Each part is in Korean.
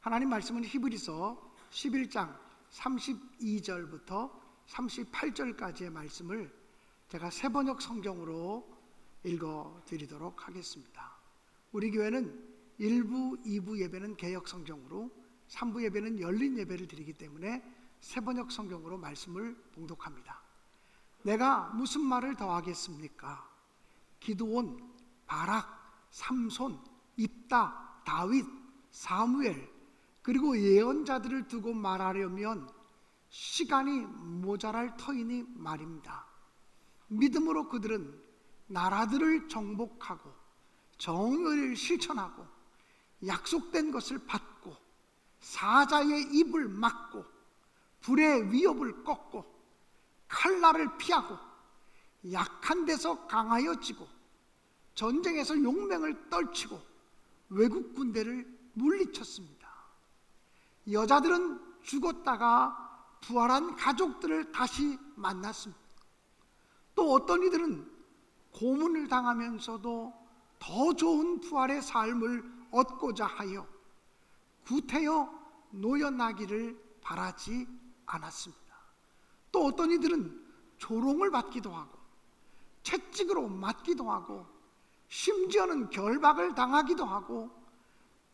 하나님 말씀은 히브리서 11장 32절부터 38절까지의 말씀을 제가 새번역 성경으로 읽어드리도록 하겠습니다. 우리 교회는 1부, 2부 예배는 개역 성경으로, 3부 예배는 열린 예배를 드리기 때문에 새번역 성경으로 말씀을 봉독합니다. 내가 무슨 말을 더하겠습니까? 기드온, 바락, 삼손, 입다, 다윗, 사무엘, 그리고 예언자들을 두고 말하려면 시간이 모자랄 터이니 말입니다. 믿음으로 그들은 나라들을 정복하고 정의를 실천하고 약속된 것을 받고 사자의 입을 막고 불의 위협을 꺾고 칼날을 피하고 약한 데서 강하여지고 전쟁에서 용맹을 떨치고 외국 군대를 물리쳤습니다. 여자들은 죽었다가 부활한 가족들을 다시 만났습니다. 또 어떤 이들은 고문을 당하면서도 더 좋은 부활의 삶을 얻고자 하여 구태여 노여나기를 바라지 않았습니다. 또 어떤 이들은 조롱을 받기도 하고 채찍으로 맞기도 하고 심지어는 결박을 당하기도 하고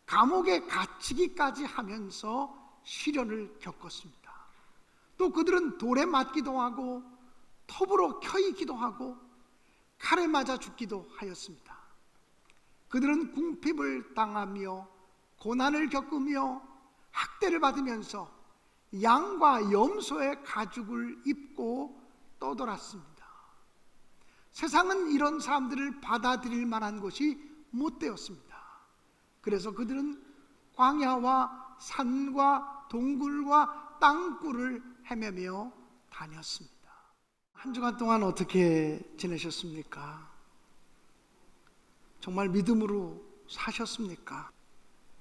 감옥에 갇히기까지 하면서 시련을 겪었습니다. 또 그들은 돌에 맞기도 하고 톱으로 켜이기도 하고 칼에 맞아 죽기도 하였습니다. 그들은 궁핍을 당하며 고난을 겪으며 학대를 받으면서 양과 염소의 가죽을 입고 떠돌았습니다. 세상은 이런 사람들을 받아들일 만한 것이 못 되었습니다. 그래서 그들은 광야와 산과 동굴과 땅굴을 헤매며 다녔습니다. 한 주간 동안 어떻게 지내셨습니까? 정말 믿음으로 사셨습니까?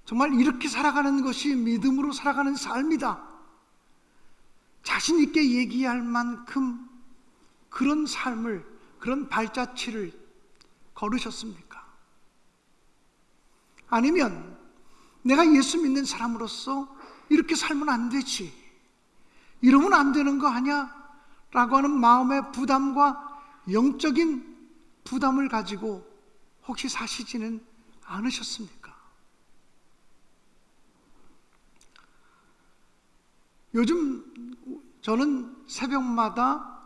정말 이렇게 살아가는 것이 믿음으로 살아가는 삶이다, 자신 있게 얘기할 만큼 그런 삶을, 그런 발자취를 걸으셨습니까? 아니면 내가 예수 믿는 사람으로서 이렇게 살면 안 되지, 이러면 안 되는 거 아니야? 라고 하는 마음의 부담과 영적인 부담을 가지고 혹시 사시지는 않으셨습니까? 요즘 저는 새벽마다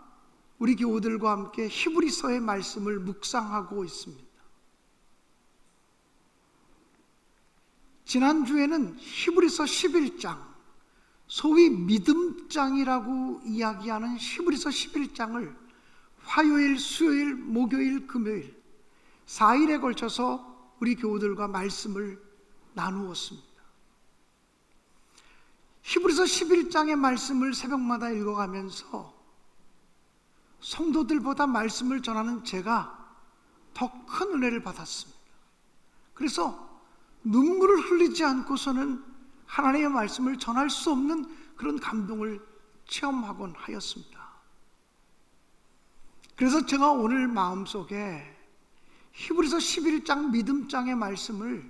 우리 교우들과 함께 히브리서의 말씀을 묵상하고 있습니다. 지난주에는 히브리서 11장, 소위 믿음장이라고 이야기하는 히브리서 11장을 화요일, 수요일, 목요일, 금요일 4일에 걸쳐서 우리 교우들과 말씀을 나누었습니다. 히브리서 11장의 말씀을 새벽마다 읽어가면서 성도들보다 말씀을 전하는 제가 더 큰 은혜를 받았습니다. 그래서 눈물을 흘리지 않고서는 하나님의 말씀을 전할 수 없는 그런 감동을 체험하곤 하였습니다. 그래서 제가 오늘 마음속에 히브리서 11장 믿음장의 말씀을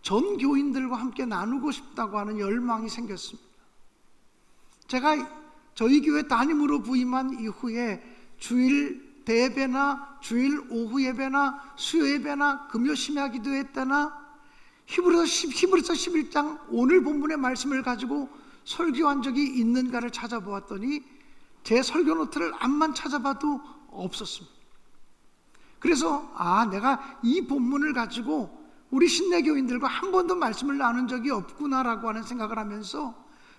전 교인들과 함께 나누고 싶다고 하는 열망이 생겼습니다. 제가 저희 교회 담임으로 부임한 이후에 주일 대예배나 주일 오후 예배나 수요 예배나 금요 심야 기도회 때나 히브리서 11장 오늘 본문의 말씀을 가지고 설교한 적이 있는가를 찾아보았더니 제 설교 노트를 암만 찾아봐도 없었습니다. 그래서 내가 이 본문을 가지고 우리 신내교인들과 한 번도 말씀을 나눈 적이 없구나라고 하는 생각을 하면서,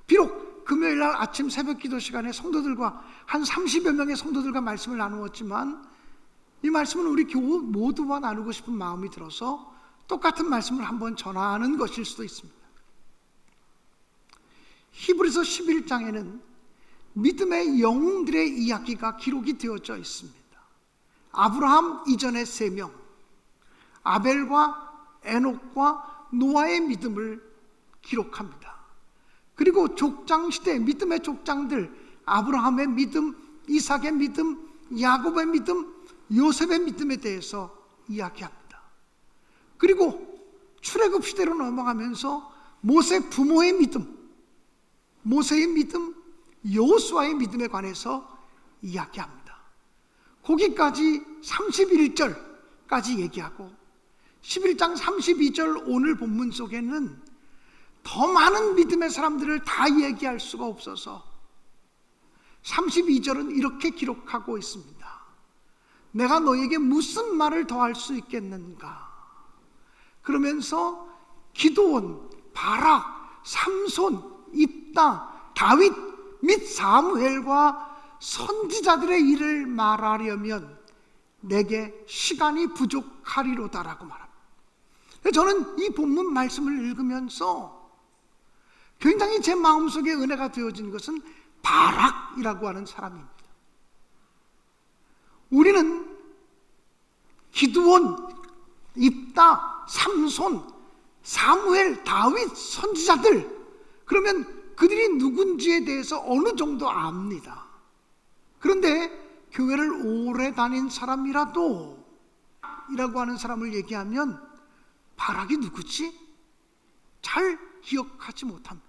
비록 금요일날 아침 새벽 기도 시간에 성도들과 한 30여 명의 성도들과 말씀을 나누었지만 이 말씀은 우리 교우 모두와 나누고 싶은 마음이 들어서 똑같은 말씀을 한번 전하는 것일 수도 있습니다. 히브리서 11장에는 믿음의 영웅들의 이야기가 기록이 되어져 있습니다. 아브라함 이전의 3명, 아벨과 에녹과 노아의 믿음을 기록합니다. 그리고 족장시대 믿음의 족장들, 아브라함의 믿음, 이삭의 믿음, 야곱의 믿음, 요셉의 믿음에 대해서 이야기합니다. 그리고 출애굽 시대로 넘어가면서 모세 부모의 믿음, 모세의 믿음, 여호수아의 믿음에 관해서 이야기합니다. 거기까지 31절까지 얘기하고 11장 32절 오늘 본문 속에는 더 많은 믿음의 사람들을 다 얘기할 수가 없어서 32절은 이렇게 기록하고 있습니다. 내가 너에게 무슨 말을 더 할 수 있겠는가? 그러면서 기드온, 바락, 삼손, 입다, 다윗 및 사무엘과 선지자들의 일을 말하려면 내게 시간이 부족하리로다라고 말합니다. 저는 이 본문 말씀을 읽으면서 굉장히 제 마음속에 은혜가 되어진 것은 바락이라고 하는 사람입니다. 우리는 기드온, 입다, 삼손, 사무엘, 다윗, 선지자들, 그러면 그들이 누군지에 대해서 어느 정도 압니다. 그런데 교회를 오래 다닌 사람이라도 이라고 하는 사람을 얘기하면 바락이 누구지? 잘 기억하지 못합니다.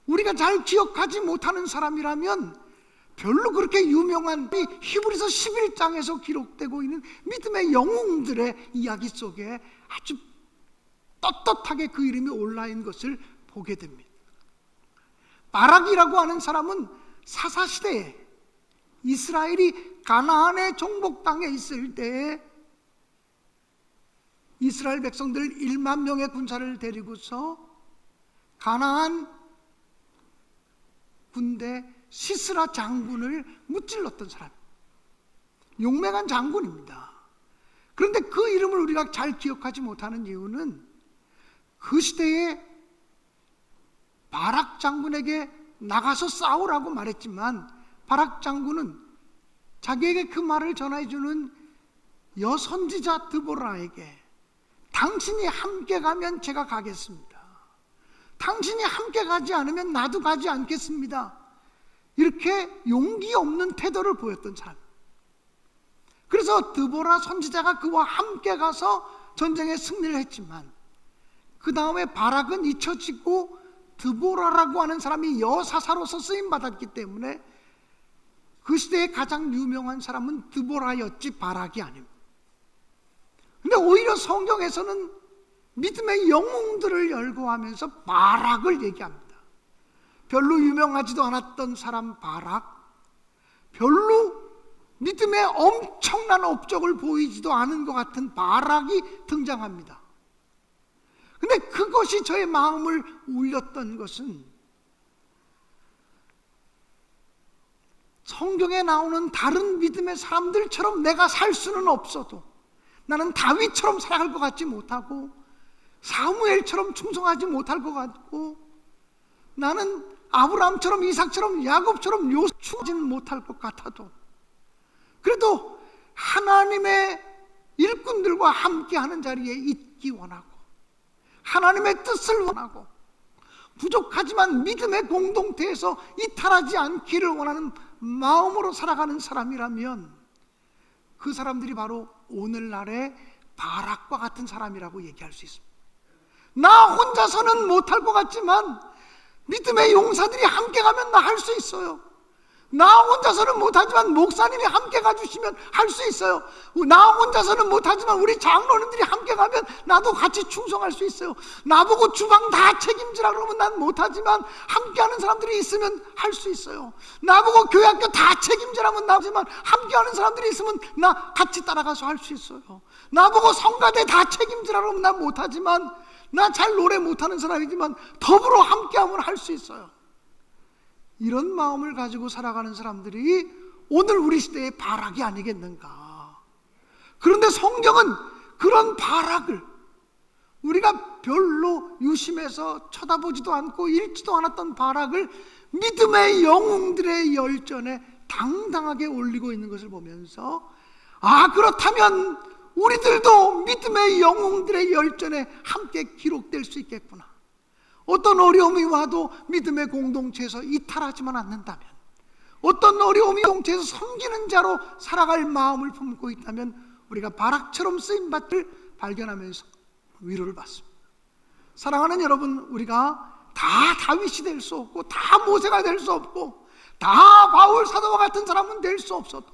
우리가 잘 기억하지 못하는 사람이라면 별로 그렇게 유명한 히브리서 11장에서 기록되고 있는 믿음의 영웅들의 이야기 속에 아주 떳떳하게 그 이름이 올라있는 것을 보게 됩니다. 바락이라고 하는 사람은 사사시대에 이스라엘이 가나안의 정복 땅에 있을 때에 이스라엘 백성들 1만 명의 군사를 데리고서 가나안 군대 시스라 장군을 무찔렀던 사람, 용맹한 장군입니다. 그런데 그 이름을 우리가 잘 기억하지 못하는 이유는 그 시대에 바락 장군에게 나가서 싸우라고 말했지만 바락 장군은 자기에게 그 말을 전해주는 여선지자 드보라에게 당신이 함께 가면 제가 가겠습니다. 당신이 함께 가지 않으면 나도 가지 않겠습니다. 이렇게 용기 없는 태도를 보였던 사람. 그래서 드보라 선지자가 그와 함께 가서 전쟁에 승리를 했지만 그 다음에 바락은 잊혀지고 드보라라고 하는 사람이 여사사로서 쓰임받았기 때문에 그 시대에 가장 유명한 사람은 드보라였지 바락이 아닙니다. 근데 오히려 성경에서는 믿음의 영웅들을 열거하면서 바락을 얘기합니다. 별로 유명하지도 않았던 사람 바락, 별로 믿음의 엄청난 업적을 보이지도 않은 것 같은 바락이 등장합니다. 근데 그것이 저의 마음을 울렸던 것은 성경에 나오는 다른 믿음의 사람들처럼 내가 살 수는 없어도 나는 다윗처럼 살아갈 것 같지 못하고 사무엘처럼 충성하지 못할 것 같고 나는 아브라함처럼 이삭처럼 야곱처럼 요셉하지는 못할 것 같아도 그래도 하나님의 일꾼들과 함께하는 자리에 있기 원하고 하나님의 뜻을 원하고 부족하지만 믿음의 공동체에서 이탈하지 않기를 원하는 마음으로 살아가는 사람이라면 그 사람들이 바로 오늘날의 바락과 같은 사람이라고 얘기할 수 있습니다. 나 혼자서는 못할 것 같지만 믿음의 용사들이 함께 가면 나 할 수 있어요. 나 혼자서는 못하지만 목사님이 함께 가주시면 할 수 있어요. 나 혼자서는 못하지만 우리 장로님들이 함께 가면 나도 같이 충성할 수 있어요. 나보고 주방 다 책임지라 그러면 난 못하지만 함께하는 사람들이 있으면 할 수 있어요. 나보고 교회학교 다 책임지라면 나지만 함께하는 사람들이 있으면 나 같이 따라가서 할 수 있어요. 나보고 성가대 다 책임지라 그러면 난 못하지만 나 잘 노래 못하는 사람이지만 더불어 함께하면 할 수 있어요. 이런 마음을 가지고 살아가는 사람들이 오늘 우리 시대의 바락이 아니겠는가. 그런데 성경은 그런 바락을 우리가 별로 유심해서 쳐다보지도 않고 읽지도 않았던 바락을 믿음의 영웅들의 열전에 당당하게 올리고 있는 것을 보면서 아, 그렇다면 우리들도 믿음의 영웅들의 열전에 함께 기록될 수 있겠구나. 어떤 어려움이 와도 믿음의 공동체에서 이탈하지만 않는다면, 어떤 어려움이 공동체에서 섬기는 자로 살아갈 마음을 품고 있다면 우리가 바락처럼 쓰임받을 발견하면서 위로를 받습니다. 사랑하는 여러분, 우리가 다 다윗이 될 수 없고, 다 모세가 될 수 없고, 다 바울 사도와 같은 사람은 될 수 없어도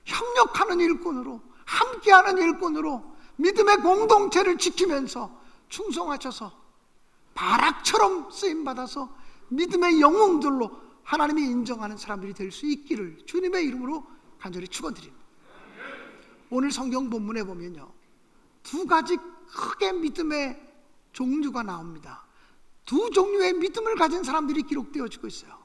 협력하는 일꾼으로, 함께하는 일꾼으로 믿음의 공동체를 지키면서 충성하셔서 바락처럼 쓰임받아서 믿음의 영웅들로 하나님이 인정하는 사람들이 될 수 있기를 주님의 이름으로 간절히 축원드립니다. 오늘 성경 본문에 보면요, 두 가지 크게 믿음의 종류가 나옵니다. 두 종류의 믿음을 가진 사람들이 기록되어지고 있어요.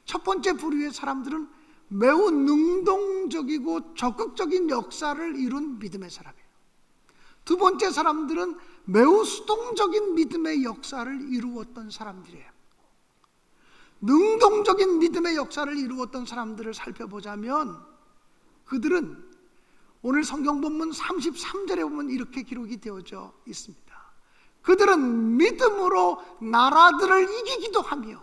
첫 번째 부류의 사람들은 매우 능동적이고 적극적인 역사를 이룬 믿음의 사람이에요. 두 번째 사람들은 매우 수동적인 믿음의 역사를 이루었던 사람들이에요. 능동적인 믿음의 역사를 이루었던 사람들을 살펴보자면 그들은 오늘 성경 본문 33절에 보면 이렇게 기록이 되어져 있습니다. 그들은 믿음으로 나라들을 이기기도 하며,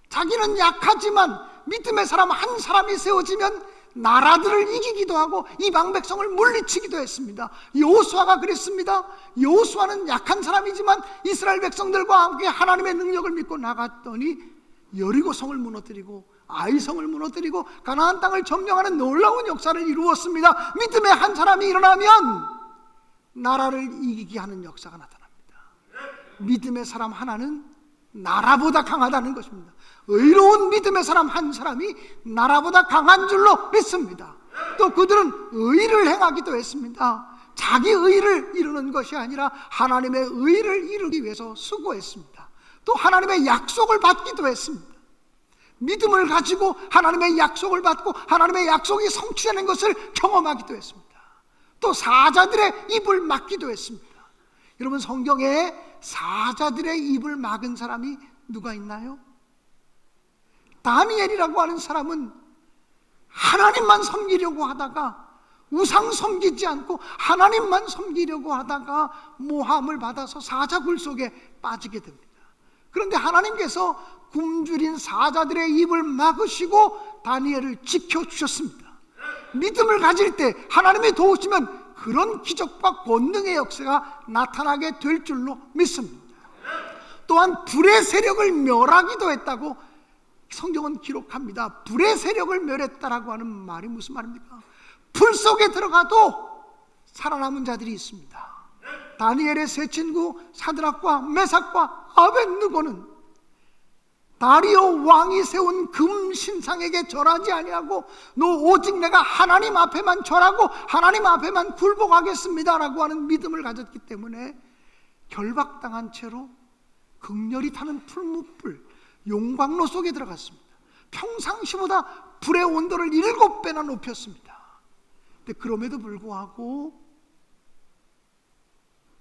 자기는 약하지만 믿음의 사람 한 사람이 세워지면 나라들을 이기기도 하고 이방 백성을 물리치기도 했습니다. 여호수아가 그랬습니다. 여호수아는 약한 사람이지만 이스라엘 백성들과 함께 하나님의 능력을 믿고 나갔더니 여리고성을 무너뜨리고 아이성을 무너뜨리고 가나안 땅을 점령하는 놀라운 역사를 이루었습니다. 믿음의 한 사람이 일어나면 나라를 이기게 하는 역사가 나타납니다. 믿음의 사람 하나는 나라보다 강하다는 것입니다. 의로운 믿음의 사람 한 사람이 나라보다 강한 줄로 믿습니다. 또 그들은 의를 행하기도 했습니다. 자기 의를 이루는 것이 아니라 하나님의 의를 이루기 위해서 수고했습니다. 또 하나님의 약속을 받기도 했습니다. 믿음을 가지고 하나님의 약속을 받고 하나님의 약속이 성취되는 것을 경험하기도 했습니다. 또 사자들의 입을 막기도 했습니다. 여러분, 성경에 사자들의 입을 막은 사람이 누가 있나요? 다니엘이라고 하는 사람은 하나님만 섬기려고 하다가 우상 섬기지 않고 하나님만 섬기려고 하다가 모함을 받아서 사자굴 속에 빠지게 됩니다. 그런데 하나님께서 굶주린 사자들의 입을 막으시고 다니엘을 지켜주셨습니다. 믿음을 가질 때 하나님이 도우시면 그런 기적과 권능의 역사가 나타나게 될 줄로 믿습니다. 또한 불의 세력을 멸하기도 했다고 성경은 기록합니다. 불의 세력을 멸했다라고 하는 말이 무슨 말입니까? 불 속에 들어가도 살아남은 자들이 있습니다. 다니엘의 세 친구 사드락과 메삭과 아벳느고는 다리오 왕이 세운 금 신상에게 절하지 아니하고 너 오직 내가 하나님 앞에만 절하고 하나님 앞에만 굴복하겠습니다 라고 하는 믿음을 가졌기 때문에 결박당한 채로 극렬히 타는 풀무불 용광로 속에 들어갔습니다. 평상시보다 불의 온도를 7배나 높였습니다. 근데 그럼에도 불구하고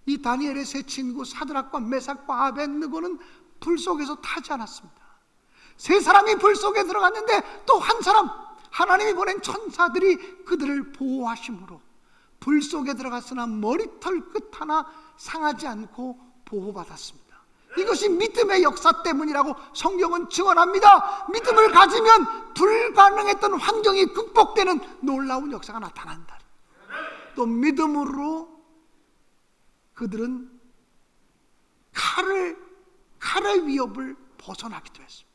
이 다니엘의 세 친구 사드락과 메삭과 아벳느고는 불 속에서 타지 않았습니다. 세 사람이 불 속에 들어갔는데 또 한 사람, 하나님이 보낸 천사들이 그들을 보호하심으로 불 속에 들어갔으나 머리털 끝 하나 상하지 않고 보호받았습니다. 이것이 믿음의 역사 때문이라고 성경은 증언합니다. 믿음을 가지면 불가능했던 환경이 극복되는 놀라운 역사가 나타난다. 또 믿음으로 그들은 칼의 위협을 벗어나기도 했습니다.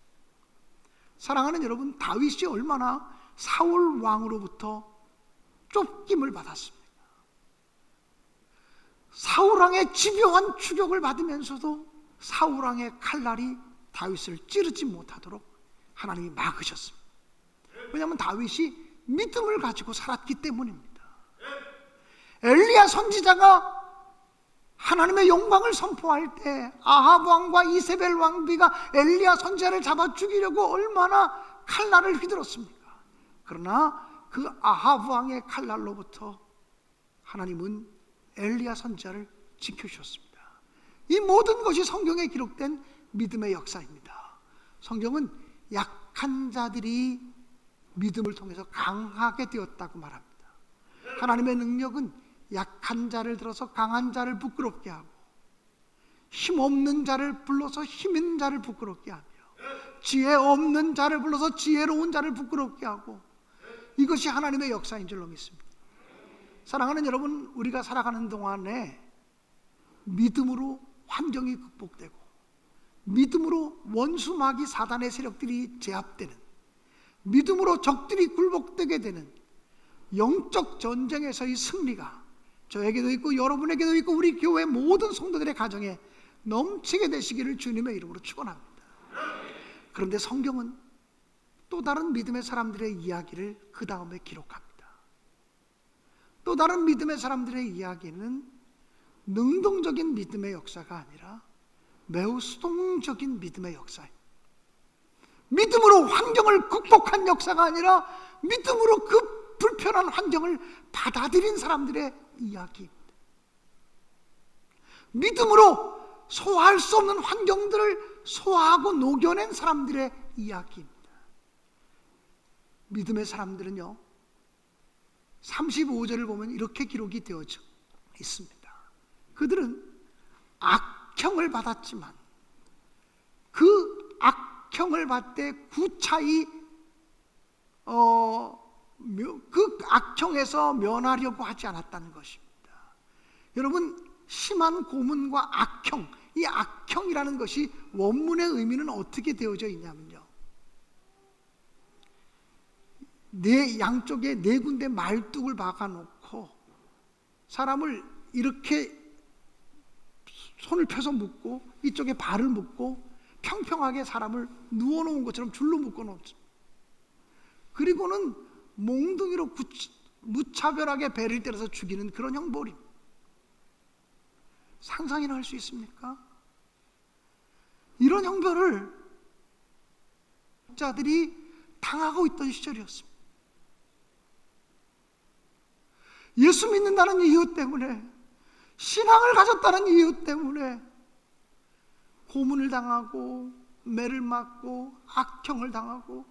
사랑하는 여러분, 다윗이 얼마나 사울 왕으로부터 쫓김을 받았습니까? 사울 왕의 집요한 추격을 받으면서도 사울 왕의 칼날이 다윗을 찌르지 못하도록 하나님이 막으셨습니다. 왜냐하면 다윗이 믿음을 가지고 살았기 때문입니다. 엘리야 선지자가 하나님의 영광을 선포할 때 아합 왕과 이세벨 왕비가 엘리야 선지자를 잡아 죽이려고 얼마나 칼날을 휘둘렀습니까? 그러나 그 아합 왕의 칼날로부터 하나님은 엘리야 선지자를 지켜주셨습니다. 이 모든 것이 성경에 기록된 믿음의 역사입니다. 성경은 약한 자들이 믿음을 통해서 강하게 되었다고 말합니다. 하나님의 능력은 약한 자를 들어서 강한 자를 부끄럽게 하고 힘없는 자를 불러서 힘 있는 자를 부끄럽게 하며 지혜 없는 자를 불러서 지혜로운 자를 부끄럽게 하고, 이것이 하나님의 역사인 줄로 믿습니다. 사랑하는 여러분, 우리가 살아가는 동안에 믿음으로 환경이 극복되고 믿음으로 원수 마귀 사단의 세력들이 제압되는, 믿음으로 적들이 굴복되게 되는 영적 전쟁에서의 승리가 저에게도 있고 여러분에게도 있고 우리 교회 모든 성도들의 가정에 넘치게 되시기를 주님의 이름으로 축원합니다. 그런데 성경은 또 다른 믿음의 사람들의 이야기를 그 다음에 기록합니다. 또 다른 믿음의 사람들의 이야기는 능동적인 믿음의 역사가 아니라 매우 수동적인 믿음의 역사예요. 믿음으로 환경을 극복한 역사가 아니라 믿음으로 그 불편한 환경을 받아들인 사람들의 이야기입니다. 믿음으로 소화할 수 없는 환경들을 소화하고 녹여낸 사람들의 이야기입니다. 믿음의 사람들은요, 35절을 보면 이렇게 기록이 되어져 있습니다. 그들은 악형을 받았지만 그 악형을 받되 구차히 그 악형에서 면하려고 하지 않았다는 것입니다. 여러분, 심한 고문과 악형, 이 악형이라는 것이 원문의 의미는 어떻게 되어져 있냐면요, 네 양쪽에 네 군데 말뚝을 박아놓고 사람을 이렇게 손을 펴서 묶고 이쪽에 발을 묶고 평평하게 사람을 누워놓은 것처럼 줄로 묶어놓죠. 그리고는 몽둥이로 무차별하게 배를 때려서 죽이는 그런 형벌입니다. 상상이나 할 수 있습니까? 이런 형벌을 자들이 당하고 있던 시절이었습니다. 예수 믿는다는 이유 때문에, 신앙을 가졌다는 이유 때문에 고문을 당하고 매를 맞고 악형을 당하고,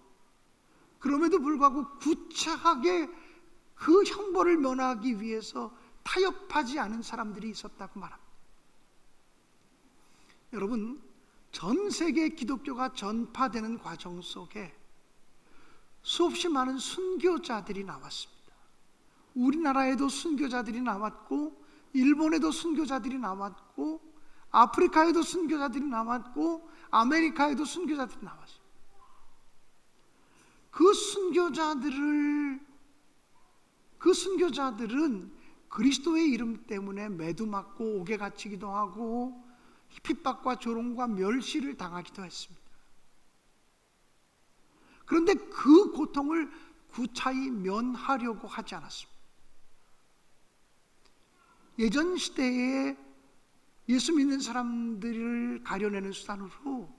그럼에도 불구하고 구차하게 그 형벌을 면하기 위해서 타협하지 않은 사람들이 있었다고 말합니다. 여러분, 전 세계 기독교가 전파되는 과정 속에 수없이 많은 순교자들이 나왔습니다. 우리나라에도 순교자들이 나왔고, 일본에도 순교자들이 나왔고, 아프리카에도 순교자들이 나왔고, 아메리카에도 순교자들이 나왔어요. 그 순교자들은 그리스도의 이름 때문에 매도맞고 옥에 갇히기도 하고 핍박과 조롱과 멸시를 당하기도 했습니다. 그런데 그 고통을 구차히 면하려고 하지 않았습니다. 예전 시대에 예수 믿는 사람들을 가려내는 수단으로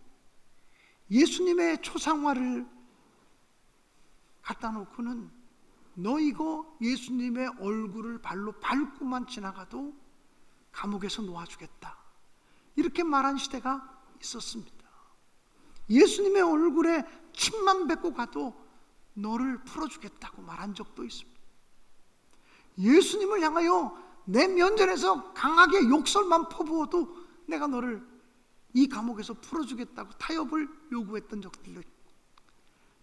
예수님의 초상화를 갖다 놓고는 너 이거 예수님의 얼굴을 발로 밟고만 지나가도 감옥에서 놓아주겠다, 이렇게 말한 시대가 있었습니다. 예수님의 얼굴에 침만 뱉고 가도 너를 풀어주겠다고 말한 적도 있습니다. 예수님을 향하여 내 면전에서 강하게 욕설만 퍼부어도 내가 너를 이 감옥에서 풀어주겠다고 타협을 요구했던 적들도 있고,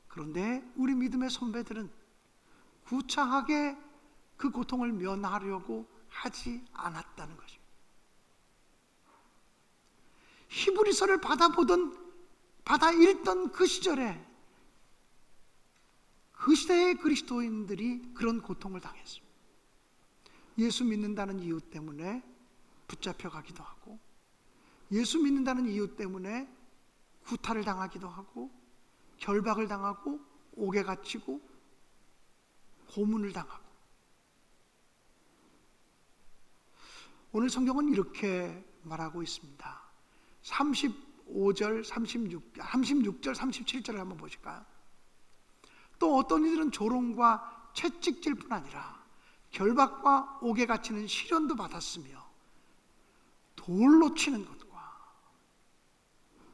그런데 우리 믿음의 선배들은 구차하게 그 고통을 면하려고 하지 않았다는 것입니다. 히브리서를 받아 읽던 그 시절에 그 시대의 그리스도인들이 그런 고통을 당했습니다. 예수 믿는다는 이유 때문에 붙잡혀 가기도 하고, 예수 믿는다는 이유 때문에 구타를 당하기도 하고, 결박을 당하고, 옥에 갇히고, 고문을 당하고. 오늘 성경은 이렇게 말하고 있습니다. 35절, 36절, 37절을 한번 보실까요? 또 어떤 이들은 조롱과 채찍질뿐 아니라 결박과 옥에 갇히는 시련도 받았으며 돌로 치는 것과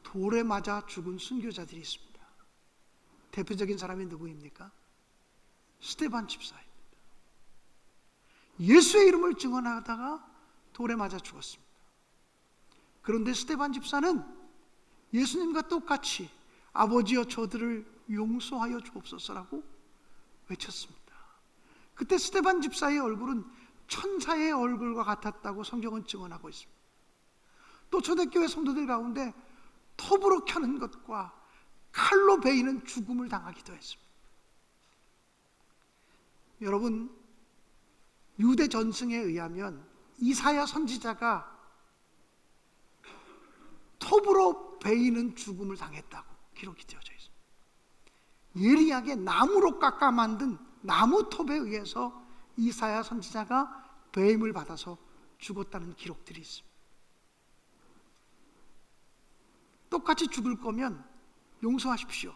돌에 맞아 죽은 순교자들이 있습니다. 대표적인 사람이 누구입니까? 스데반 집사입니다. 예수의 이름을 증언하다가 돌에 맞아 죽었습니다. 그런데 스데반 집사는 예수님과 똑같이 아버지여 저들을 용서하여 주옵소서라고 외쳤습니다. 그때 스데반 집사의 얼굴은 천사의 얼굴과 같았다고 성경은 증언하고 있습니다. 또 초대교회 성도들 가운데 톱으로 켜는 것과 칼로 베이는 죽음을 당하기도 했습니다. 여러분, 유대 전승에 의하면 이사야 선지자가 톱으로 베이는 죽음을 당했다고 기록이 되어져 있습니다. 예리하게 나무로 깎아 만든 나무 톱에 의해서 이사야 선지자가 배임을 받아서 죽었다는 기록들이 있습니다. 똑같이 죽을 거면 용서하십시오.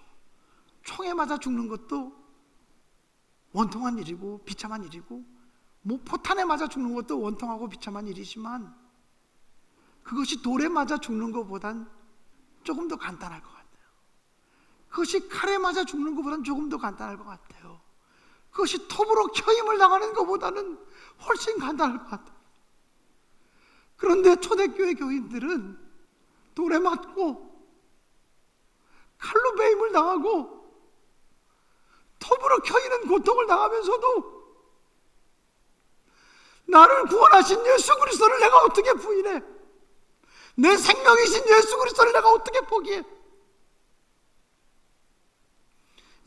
총에 맞아 죽는 것도 원통한 일이고 비참한 일이고, 뭐 포탄에 맞아 죽는 것도 원통하고 비참한 일이지만, 그것이 돌에 맞아 죽는 것보단 조금 더 간단할 것 같아요. 그것이 칼에 맞아 죽는 것보단 조금 더 간단할 것 같아요. 그것이 톱으로 켜임을 당하는 것보다는 훨씬 간단할 것 같아요. 그런데 초대교회 교인들은 돌에 맞고 칼로 베임을 당하고 톱으로 켜이는 고통을 당하면서도 나를 구원하신 예수 그리스도를 내가 어떻게 부인해? 내 생명이신 예수 그리스도를 내가 어떻게 포기해?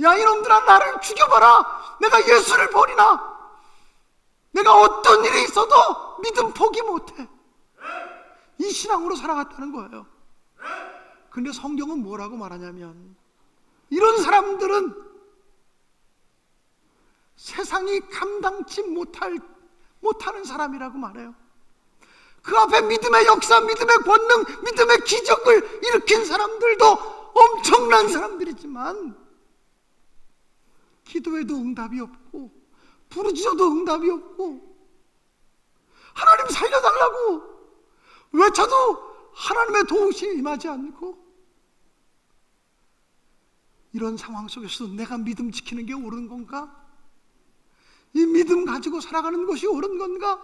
야, 이놈들아, 나를 죽여봐라. 내가 예수를 버리나? 내가 어떤 일이 있어도 믿음 포기 못해. 이 신앙으로 살아갔다는 거예요. 근데 성경은 뭐라고 말하냐면, 이런 사람들은 세상이 감당치 못하는 사람이라고 말해요. 그 앞에 믿음의 역사, 믿음의 권능, 믿음의 기적을 일으킨 사람들도 엄청난 사람들이지만, 기도해도 응답이 없고 부르짖어도 응답이 없고, 하나님 살려달라고 외쳐도 하나님의 도우심이 임하지 않고, 이런 상황 속에서도 내가 믿음 지키는 게 옳은 건가? 이 믿음 가지고 살아가는 것이 옳은 건가?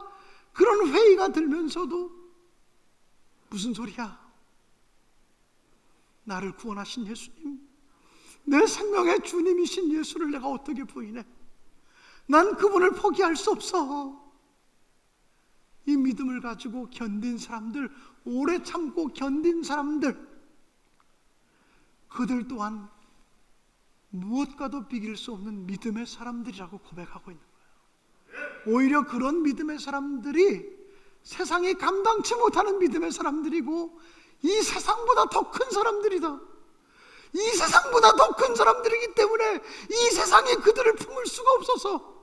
그런 회의가 들면서도 무슨 소리야? 나를 구원하신 예수님, 내 생명의 주님이신 예수를 내가 어떻게 부인해? 난 그분을 포기할 수 없어. 이 믿음을 가지고 견딘 사람들, 오래 참고 견딘 사람들, 그들 또한 무엇과도 비길 수 없는 믿음의 사람들이라고 고백하고 있는 거예요. 오히려 그런 믿음의 사람들이 세상이 감당치 못하는 믿음의 사람들이고, 이 세상보다 더 큰 사람들이다. 이 세상보다 더 큰 사람들이기 때문에 이 세상이 그들을 품을 수가 없어서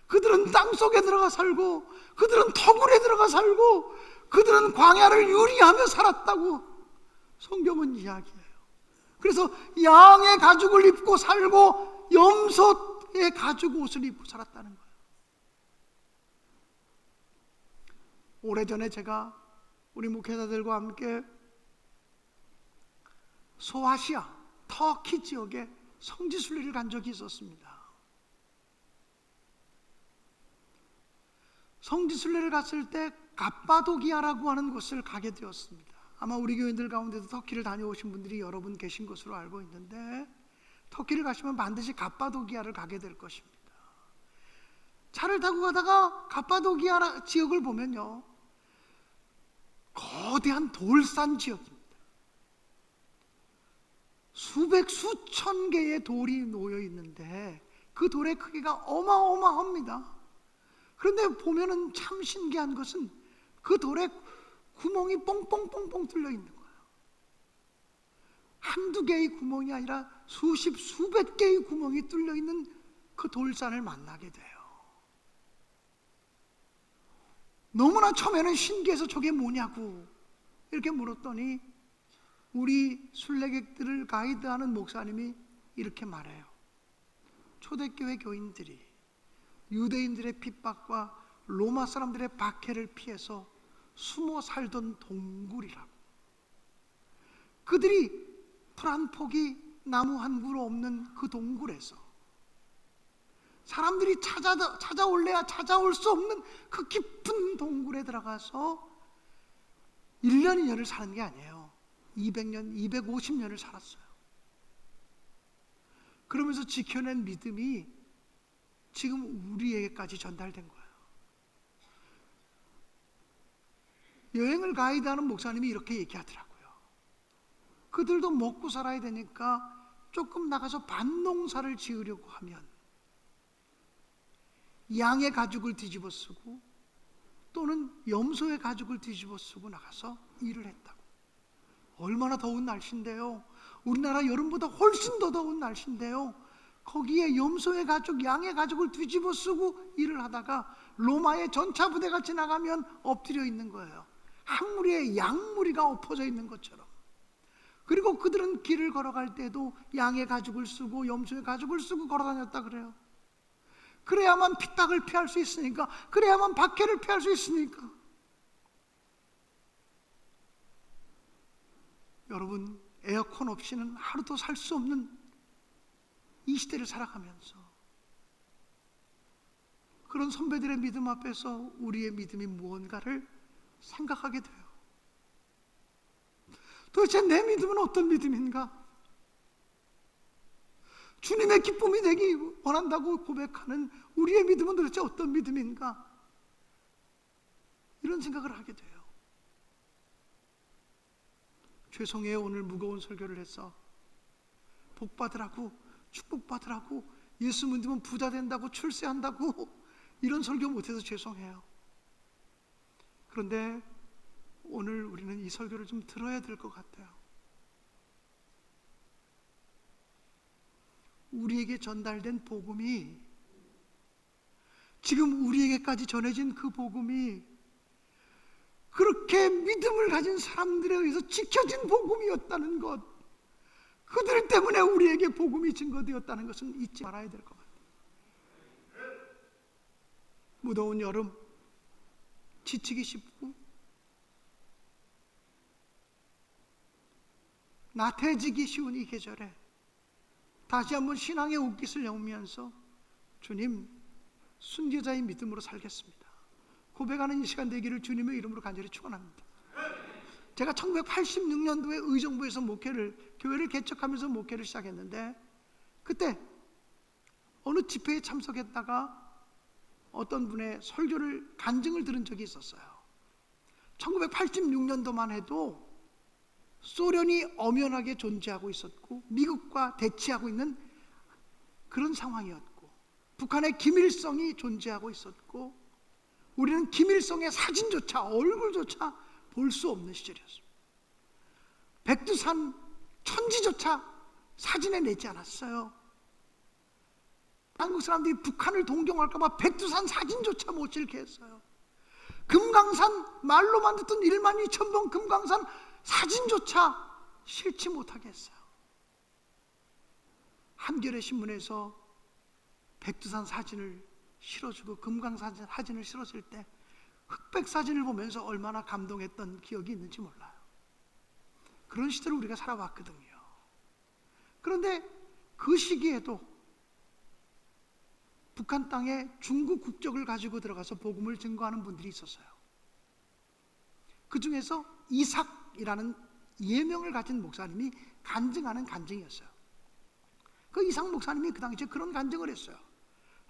그들은 땅속에 들어가 살고, 그들은 터굴에 들어가 살고, 그들은 광야를 유리하며 살았다고 성경은 이야기해요. 그래서 양의 가죽을 입고 살고 염소의 가죽 옷을 입고 살았다는 거예요. 오래전에 제가 우리 목회자들과 함께 소아시아, 터키 지역에 성지순례를 간 적이 있었습니다. 성지순례를 갔을 때 갑바도기아라고 하는 곳을 가게 되었습니다. 아마 우리 교인들 가운데도 터키를 다녀오신 분들이 여러분 계신 것으로 알고 있는데, 터키를 가시면 반드시 갑바도기아를 가게 될 것입니다. 차를 타고 가다가 갑바도기아 지역을 보면요, 거대한 돌산 지역입니다. 수백 수천 개의 돌이 놓여 있는데 그 돌의 크기가 어마어마합니다. 그런데 보면은 참 신기한 것은 그 돌에 구멍이 뻥뻥뻥뻥 뚫려 있는 거예요. 한두 개의 구멍이 아니라 수십 수백 개의 구멍이 뚫려 있는 그 돌산을 만나게 돼요. 너무나 처음에는 신기해서 저게 뭐냐고 이렇게 물었더니, 우리 순례객들을 가이드하는 목사님이 이렇게 말해요. 초대교회 교인들이 유대인들의 핍박과 로마 사람들의 박해를 피해서 숨어 살던 동굴이라고. 그들이 풀 한 폭이 나무 한 그루 없는 그 동굴에서 사람들이 찾아올래야 찾아올 수 없는 그 깊은 동굴에 들어가서 1년 2년을 사는 게 아니에요. 200년, 250년을 살았어요. 그러면서 지켜낸 믿음이 지금 우리에게까지 전달된 거예요. 여행을 가이드하는 목사님이 이렇게 얘기하더라고요. 그들도 먹고 살아야 되니까 조금 나가서 밭농사를 지으려고 하면 양의 가죽을 뒤집어 쓰고 또는 염소의 가죽을 뒤집어 쓰고 나가서 일을 했다고. 얼마나 더운 날씨인데요. 우리나라 여름보다 훨씬 더 더운 날씨인데요. 거기에 염소의 가죽, 양의 가죽을 뒤집어 쓰고 일을 하다가 로마의 전차부대가 지나가면 엎드려 있는 거예요. 한 무리의 양무리가 엎어져 있는 것처럼. 그리고 그들은 길을 걸어갈 때도 양의 가죽을 쓰고 염소의 가죽을 쓰고 걸어다녔다 그래요. 그래야만 피딱을 피할 수 있으니까, 그래야만 박해를 피할 수 있으니까. 여러분, 에어컨 없이는 하루도 살 수 없는 이 시대를 살아가면서 그런 선배들의 믿음 앞에서 우리의 믿음이 무언가를 생각하게 돼요. 도대체 내 믿음은 어떤 믿음인가? 주님의 기쁨이 되기 원한다고 고백하는 우리의 믿음은 도대체 어떤 믿음인가? 이런 생각을 하게 돼요. 죄송해요, 오늘 무거운 설교를 해서. 복 받으라고, 축복 받으라고, 예수 믿으면 부자 된다고, 출세한다고 이런 설교 못해서 죄송해요. 그런데 오늘 우리는 이 설교를 좀 들어야 될 것 같아요. 우리에게 전달된 복음이, 지금 우리에게까지 전해진 그 복음이 그렇게 믿음을 가진 사람들에 의해서 지켜진 복음이었다는 것, 그들 때문에 우리에게 복음이 증거되었다는 것은 잊지 말아야 될 것 같아요. 무더운 여름, 지치기 쉽고 나태해지기 쉬운 이 계절에 다시 한번 신앙의 옷깃을 여우면서 주님, 순교자의 믿음으로 살겠습니다 고백하는 이 시간 되기를 주님의 이름으로 간절히 축원합니다. 제가 1986년도에 의정부에서 교회를 개척하면서 목회를 시작했는데, 그때 어느 집회에 참석했다가 어떤 분의 설교를 간증을 들은 적이 있었어요. 1986년도만 해도 소련이 엄연하게 존재하고 있었고 미국과 대치하고 있는 그런 상황이었고, 북한의 김일성이 존재하고 있었고, 우리는 김일성의 사진조차, 얼굴조차 볼 수 없는 시절이었습니다. 백두산 천지조차 사진에 내지 않았어요. 한국 사람들이 북한을 동경할까 봐 백두산 사진조차 못 찍게 했어요. 금강산, 말로만 듣던 12,000번 금강산 사진조차 실지 못하게 했어요. 한겨레 신문에서 백두산 사진을 실어주고 금강산 사진을 실었을 때 흑백 사진을 보면서 얼마나 감동했던 기억이 있는지 몰라요. 그런 시대를 우리가 살아왔거든요. 그런데 그 시기에도 북한 땅에 중국 국적을 가지고 들어가서 복음을 증거하는 분들이 있었어요. 그 중에서 이삭이라는 예명을 가진 목사님이 간증하는 간증이었어요. 그 이삭 목사님이 그 당시에 그런 간증을 했어요.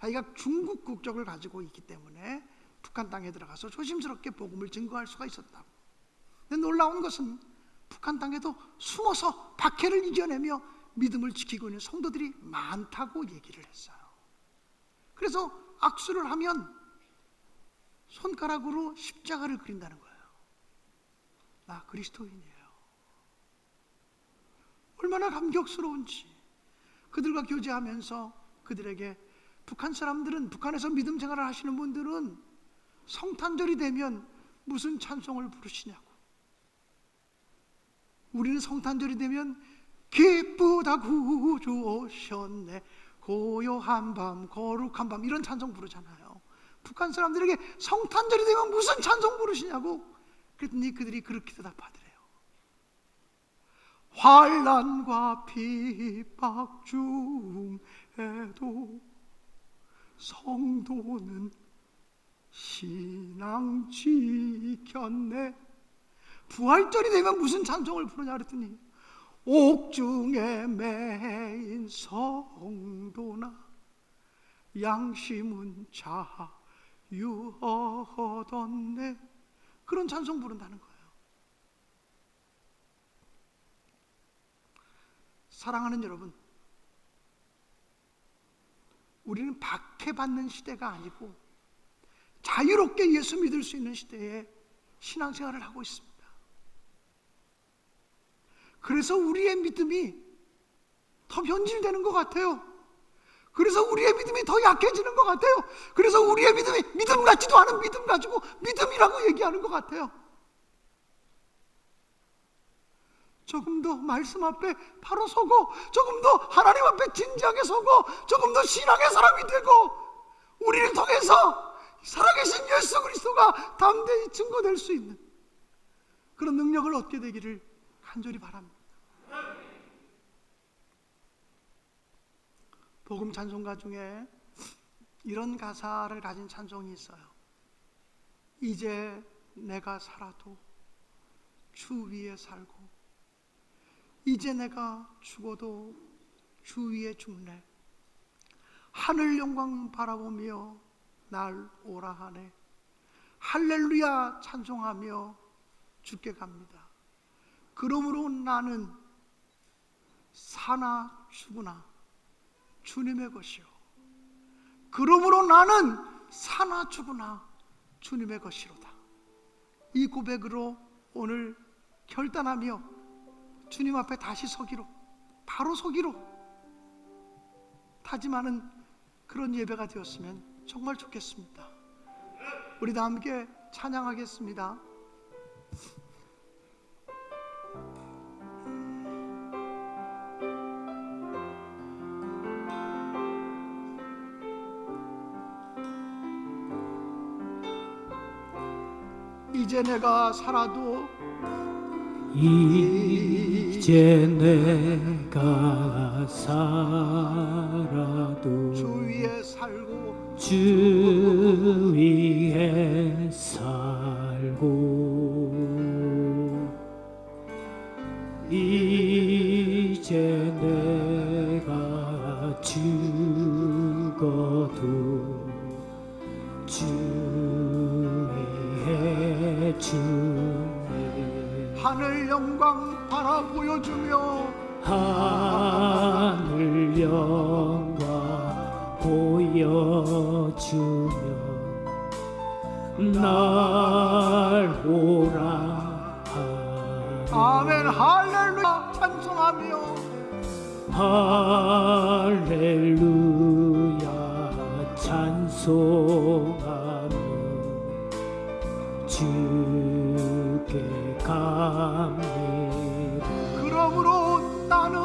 자기가 중국 국적을 가지고 있기 때문에 북한 땅에 들어가서 조심스럽게 복음을 증거할 수가 있었다고. 근데 놀라운 것은 북한 땅에도 숨어서 박해를 이겨내며 믿음을 지키고 있는 성도들이 많다고 얘기를 했어요. 그래서 악수를 하면 손가락으로 십자가를 그린다는 거예요. 나 그리스도인이에요. 얼마나 감격스러운지. 그들과 교제하면서 그들에게 북한 사람들은, 북한에서 믿음 생활을 하시는 분들은 성탄절이 되면 무슨 찬송을 부르시냐고. 우리는 성탄절이 되면 기쁘다 구주 오셨네, 고요한 밤 거룩한 밤, 이런 찬송 부르잖아요. 북한 사람들에게 성탄절이 되면 무슨 찬송 부르시냐고. 그랬더니 그들이 그렇게 대답하더래요. 환난과 핍박 중에도 성도는 신앙 지켰네. 부활절이 되면 무슨 찬송을 부르냐 그랬더니 옥중에 매인 성도나 양심은 자유하던네, 그런 찬송 부른다는 거예요. 사랑하는 여러분, 우리는 박해받는 시대가 아니고 자유롭게 예수 믿을 수 있는 시대에 신앙생활을 하고 있습니다. 그래서 우리의 믿음이 더 변질되는 것 같아요. 그래서 우리의 믿음이 더 약해지는 것 같아요. 그래서 우리의 믿음이 믿음 같지도 않은 믿음 가지고 믿음이라고 얘기하는 것 같아요. 조금 더 말씀 앞에 바로 서고, 조금 더 하나님 앞에 진지하게 서고, 조금 더 신앙의 사람이 되고, 우리를 통해서 살아계신 예수 그리스도가 담대히 증거될 수 있는 그런 능력을 얻게 되기를 간절히 바랍니다. 복음 찬송가 중에 이런 가사를 가진 찬송이 있어요. 이제 내가 살아도 주 위에 살고, 이제 내가 죽어도 주 위에 죽네. 하늘 영광 바라보며 날 오라 하네. 할렐루야 찬송하며 주께 갑니다. 그러므로 나는 사나 죽으나 주님의 것이요. 그러므로 나는 사나 죽으나 주님의 것이로다. 이 고백으로 오늘 결단하며 주님 앞에 다시 서기로, 바로 서기로 다짐하는 그런 예배가 되었으면 정말 좋겠습니다. 우리 다 함께 찬양하겠습니다. 이제 내가 살아도, 이제 내가 살아도 주 위에 살고, 주 위에 살고, 이제 내가 죽어도 주 위에 주님 하늘 영광 바라 보여주며, 하늘 영광 보여주며 날 오라 하네. 아멘. 할렐루야 찬송하며, 할렐루야 찬송하며 주께 갑니다. 그러므로 나는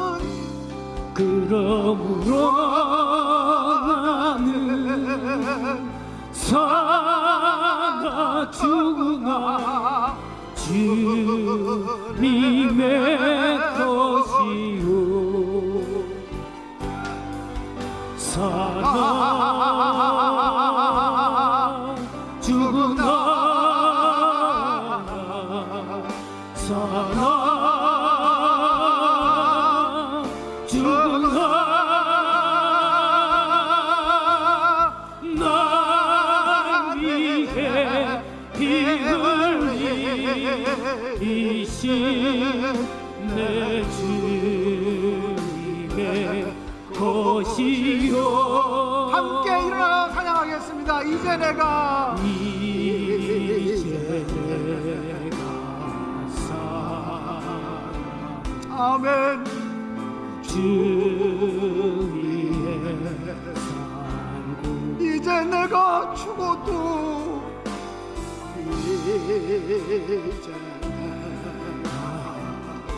사나 죽으나 주님의 것이요. 사나 죽으나 사나 죽으나 날 위해 피 흘리신 내 주님의 것이요. 함께 일어나 찬양하겠습니다. 이제 내가 아멘. 주 위에 살고 이제 내가 죽어도, 이제 내가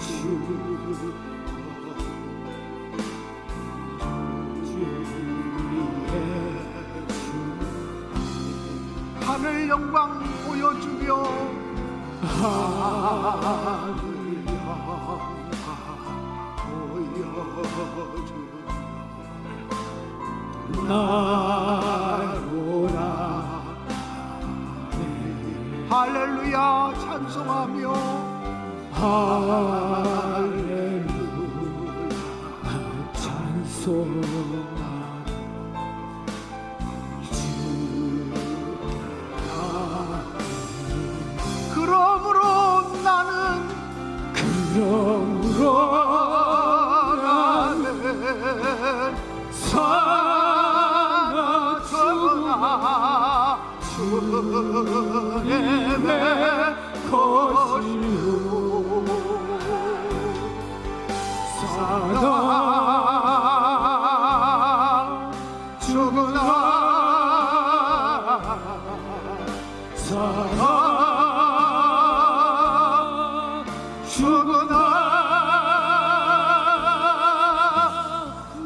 죽어도 주 위에 하늘 영광 보여주며, 하늘 날 오라 할렐루야 찬송하며, 할렐루야 찬송하며 영으로 나는 살아주나 주님의 것이요 살아주나 살아주나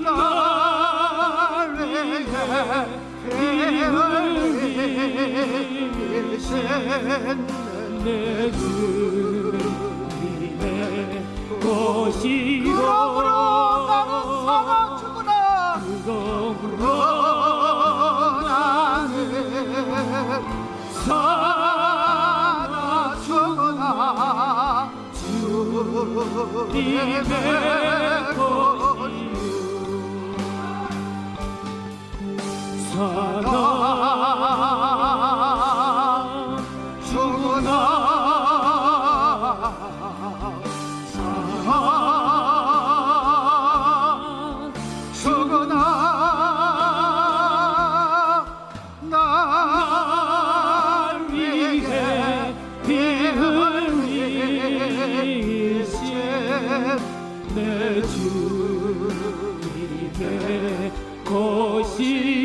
날 위해 피를 흘리신 내 주님의 것이로 그러므로 나는 살아주구나 그러므로 나는 살아주구나 주님의 것이요 살아주구나 날 위해 피 흘리신 내 주님의 것이